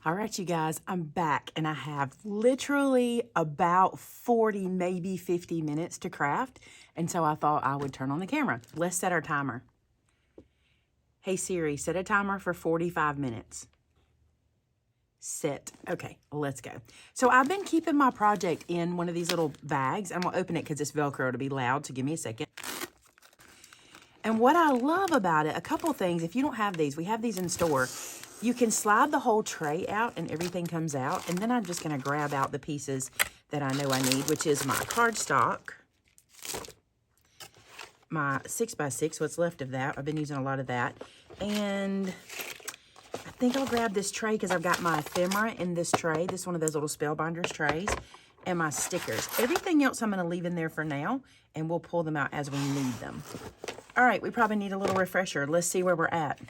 All right, you guys, I'm back and I have literally about 40, maybe 50 minutes to craft. And so I thought I would turn on the camera. Let's set our timer. Hey Siri, set a timer for 45 minutes. Set. Okay, let's go. So I've been keeping my project in one of these little bags. I'm gonna open it because it's Velcro to be loud, so give me a second. And what I love about it, a couple things, if you don't have these, we have these in store. You can slide the whole tray out and everything comes out. And then I'm just gonna grab out the pieces that I know I need, which is my cardstock, my 6x6, what's left of that. I've been using a lot of that. And I think I'll grab this tray because I've got my ephemera in this tray. This is one of those little Spellbinders trays. And my stickers. Everything else I'm gonna leave in there for now, and we'll pull them out as we need them. All right, we probably need a little refresher. Let's see where we're at.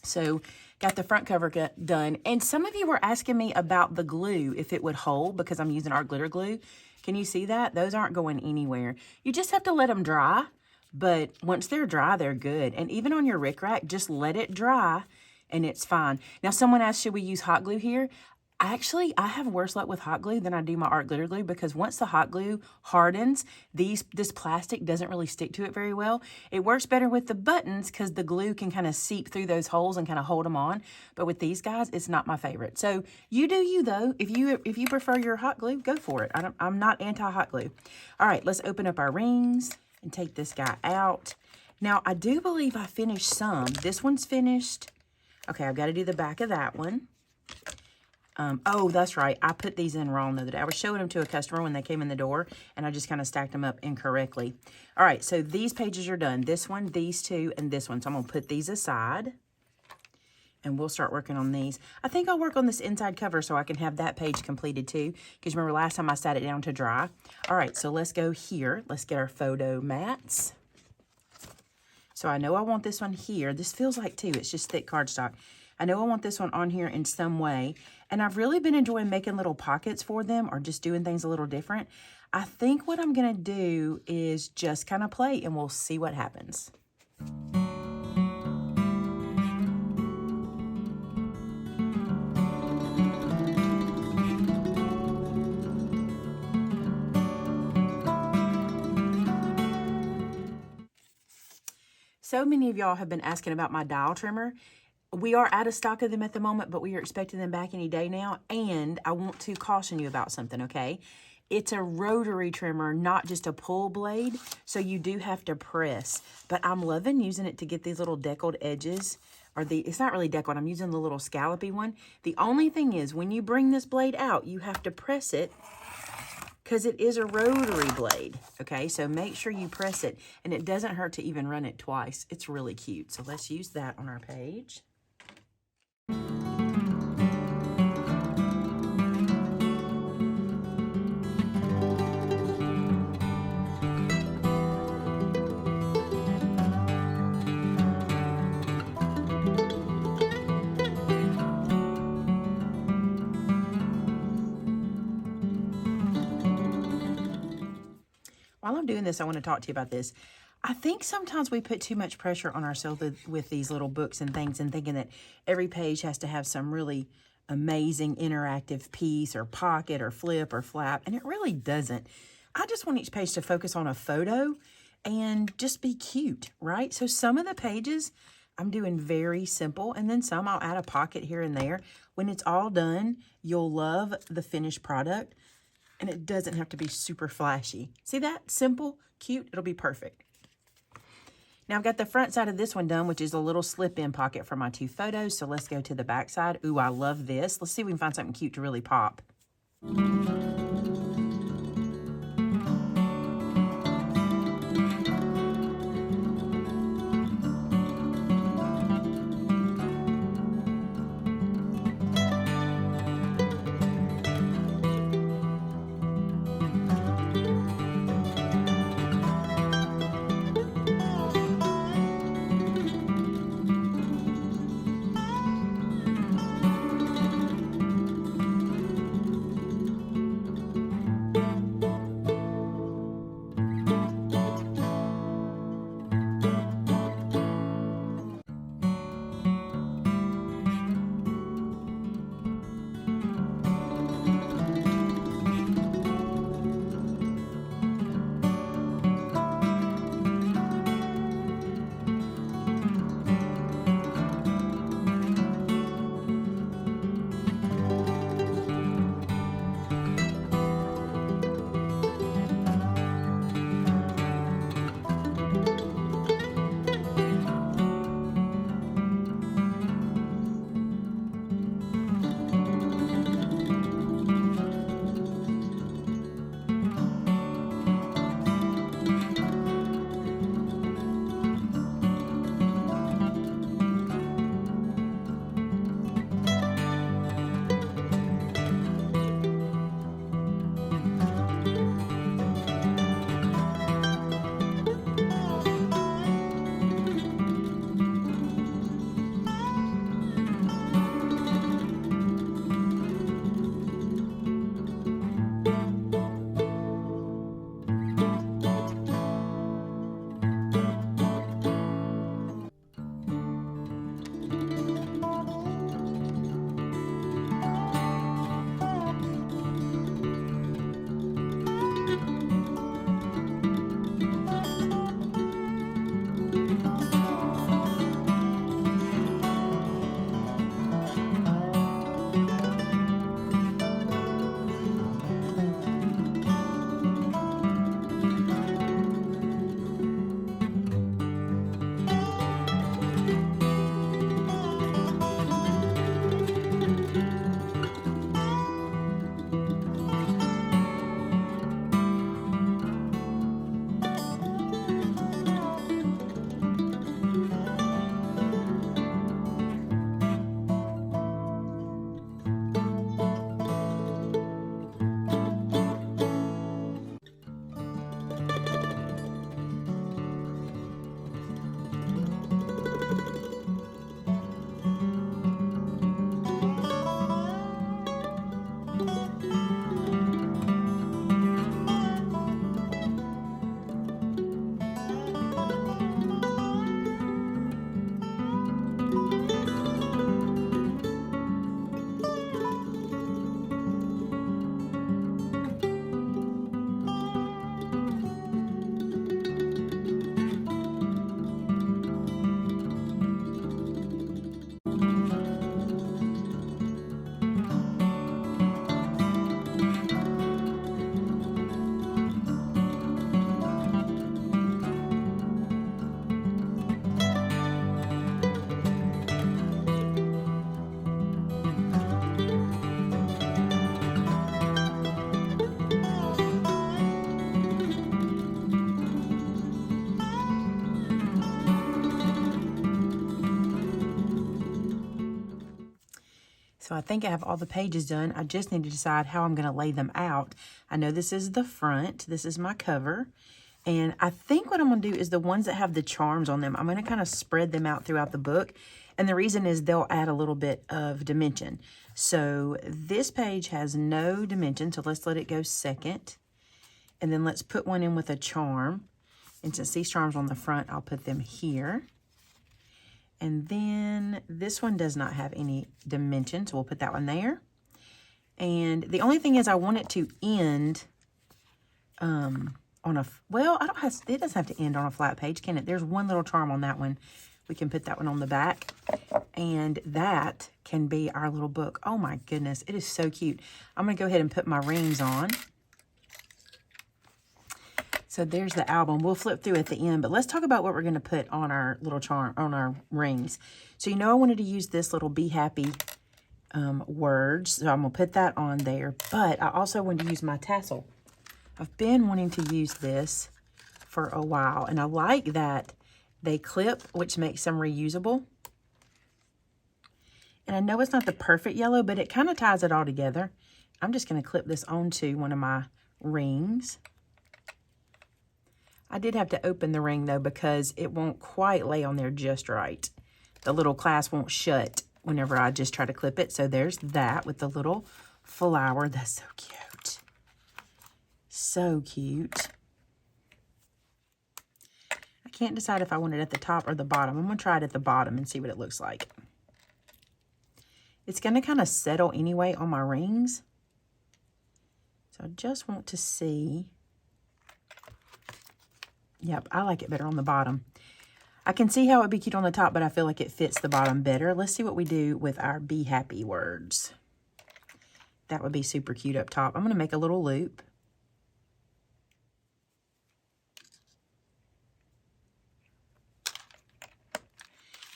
So, got the front cover done. And some of you were asking me about the glue, if it would hold, because I'm using art glitter glue. Can you see that? Those aren't going anywhere. You just have to let them dry, but once they're dry, they're good. And even on your rickrack, just let it dry, and it's fine. Now, someone asked, should we use hot glue here? Actually, I have worse luck with hot glue than I do my art glitter glue because once the hot glue hardens, this plastic doesn't really stick to it very well. It works better with the buttons because the glue can kind of seep through those holes and kind of hold them on. But with these guys, it's not my favorite. So you do you though. If you prefer your hot glue, go for it. I'm not anti-hot glue. All right, let's open up our rings and take this guy out. Now, I do believe I finished some. This one's finished. Okay, I've got to do the back of that one. Oh, that's right. I put these in wrong the other day. I was showing them to a customer when they came in the door, and I just kind of stacked them up incorrectly. All right, so these pages are done. This one, these two, and this one. So I'm going to put these aside, and we'll start working on these. I think I'll work on this inside cover so I can have that page completed too, because remember last time I sat it down to dry. All right, so let's go here. Let's get our photo mats. So I know I want this one here. This feels like two. It's just thick cardstock. I know I want this one on here in some way, and I've really been enjoying making little pockets for them or just doing things a little different. I think what I'm going to do is just kind of play, and we'll see what happens. So many of y'all have been asking about my dial trimmer. We are out of stock of them at the moment, but we are expecting them back any day now. And I want to caution you about something, okay? It's a rotary trimmer, not just a pull blade. So you do have to press. But I'm loving using it to get these little deckled edges. It's not really deckled. I'm using the little scallopy one. The only thing is, when you bring this blade out, you have to press it because it is a rotary blade, okay? So make sure you press it. And it doesn't hurt to even run it twice. It's really cute. So let's use that on our page. While I'm doing this, I want to talk to you about this. I think sometimes we put too much pressure on ourselves with these little books and things and thinking that every page has to have some really amazing interactive piece or pocket or flip or flap, and it really doesn't. I just want each page to focus on a photo and just be cute, right? So some of the pages I'm doing very simple, and then some I'll add a pocket here and there. When it's all done, you'll love the finished product, and it doesn't have to be super flashy. See that? Simple, cute, it'll be perfect. Now I've got the front side of this one done, which is a little slip-in pocket for my two photos. So let's go to the back side. Ooh, I love this. Let's see if we can find something cute to really pop. So I think I have all the pages done. I just need to decide how I'm going to lay them out. I know this is the front. This is my cover. And I think what I'm going to do is the ones that have the charms on them, I'm going to kind of spread them out throughout the book. And the reason is they'll add a little bit of dimension. So this page has no dimension, so let's let it go second. And then let's put one in with a charm. And since these charms are on the front, I'll put them here. And then this one does not have any dimension, so we'll put that one there. And the only thing is I want it to end on a, well, it doesn't have to end on a flat page, can it? There's one little charm on that one. We can put that one on the back. And that can be our little book. Oh my goodness, it is so cute. I'm gonna go ahead and put my rings on. So there's the album. We'll flip through at the end, but let's talk about what we're going to put on our little charm, on our rings. So you know I wanted to use this little Be Happy words, so I'm going to put that on there, but I also wanted to use my tassel. I've been wanting to use this for a while, and I like that they clip, which makes them reusable. And I know it's not the perfect yellow, but it kind of ties it all together. I'm just going to clip this onto one of my rings. I did have to open the ring, though, because it won't quite lay on there just right. The little clasp won't shut whenever I just try to clip it. So there's that with the little flower. That's so cute. So cute. I can't decide if I want it at the top or the bottom. I'm going to try it at the bottom and see what it looks like. It's going to kind of settle anyway on my rings. So I just want to see. Yep, I like it better on the bottom. I can see how it would be cute on the top, but I feel like it fits the bottom better. Let's see what we do with our Be Happy words. That would be super cute up top. I'm going to make a little loop.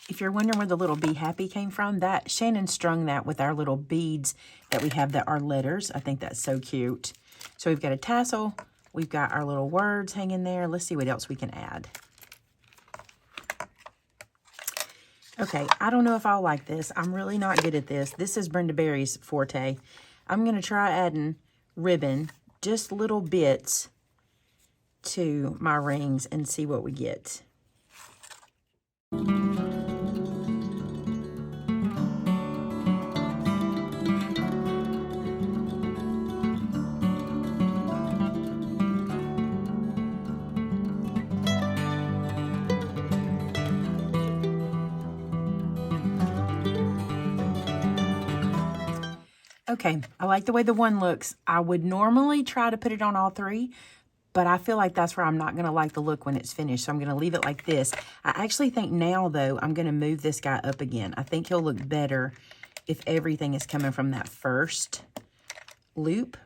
If you're wondering where the little Be Happy came from, that Shannon strung that with our little beads that we have that are letters. I think that's so cute. So we've got a tassel. We've got our little words hanging there. Let's see what else we can add. Okay, I don't know if I'll like this. I'm really not good at this. This is Brenda Berry's forte. I'm going to try adding ribbon, just little bits, to my rings and see what we get. Okay, I like the way the one looks. I would normally try to put it on all three, but I feel like that's where I'm not going to like the look when it's finished, so I'm going to leave it like this. I actually think now, though, I'm going to move this guy up again. I think he'll look better if everything is coming from that first loop.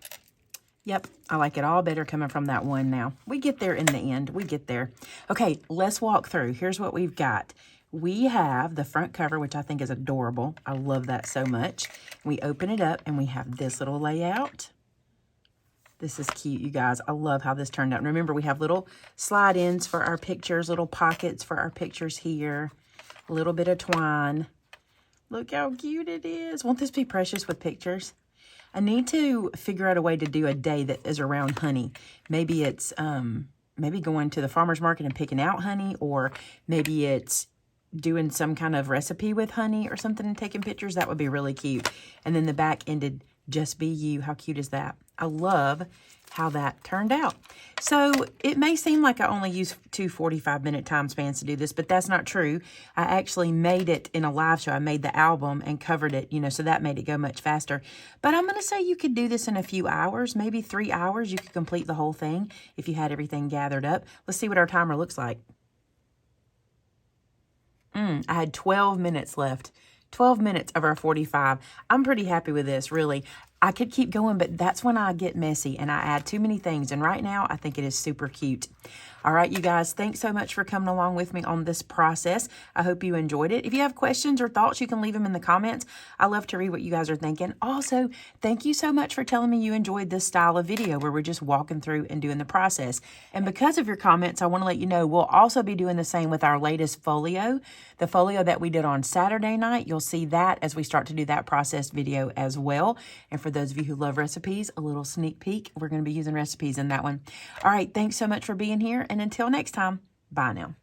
Yep, I like it all better coming from that one now. We get there in the end. We get there. Okay, let's walk through. Here's what we've got. We have the front cover, which I think is adorable. I love that so much. We open it up, and we have this little layout. This is cute, you guys. I love how this turned out. And remember, we have little slide-ins for our pictures, little pockets for our pictures here, a little bit of twine. Look how cute it is. Won't this be precious with pictures? I need to figure out a way to do a day that is around honey. Maybe it's maybe going to the farmer's market and picking out honey, or maybe it's doing some kind of recipe with honey or something and taking pictures. That would be really cute. And then the back ended, just be you. How cute is that? I love how that turned out. So it may seem like I only use 2 45-minute time spans to do this, but that's not true. I actually made it in a live show. I made the album and covered it, you know, so that made it go much faster. But I'm going to say you could do this in a few hours, maybe 3 hours. You could complete the whole thing if you had everything gathered up. Let's see what our timer looks like. I had 12 minutes left. 12 minutes of our 45. I'm pretty happy with this, really. I could keep going, but that's when I get messy and I add too many things. And right now, I think it is super cute. All right, you guys, thanks so much for coming along with me on this process. I hope you enjoyed it. If you have questions or thoughts, you can leave them in the comments. I love to read what you guys are thinking. Also, thank you so much for telling me you enjoyed this style of video where we're just walking through and doing the process. And because of your comments, I want to let you know we'll also be doing the same with our latest folio. The folio that we did on Saturday night, you'll see that as we start to do that process video as well. And for those of you who love recipes, a little sneak peek, we're going to be using recipes in that one. All right, thanks so much for being here. And until next time, bye now.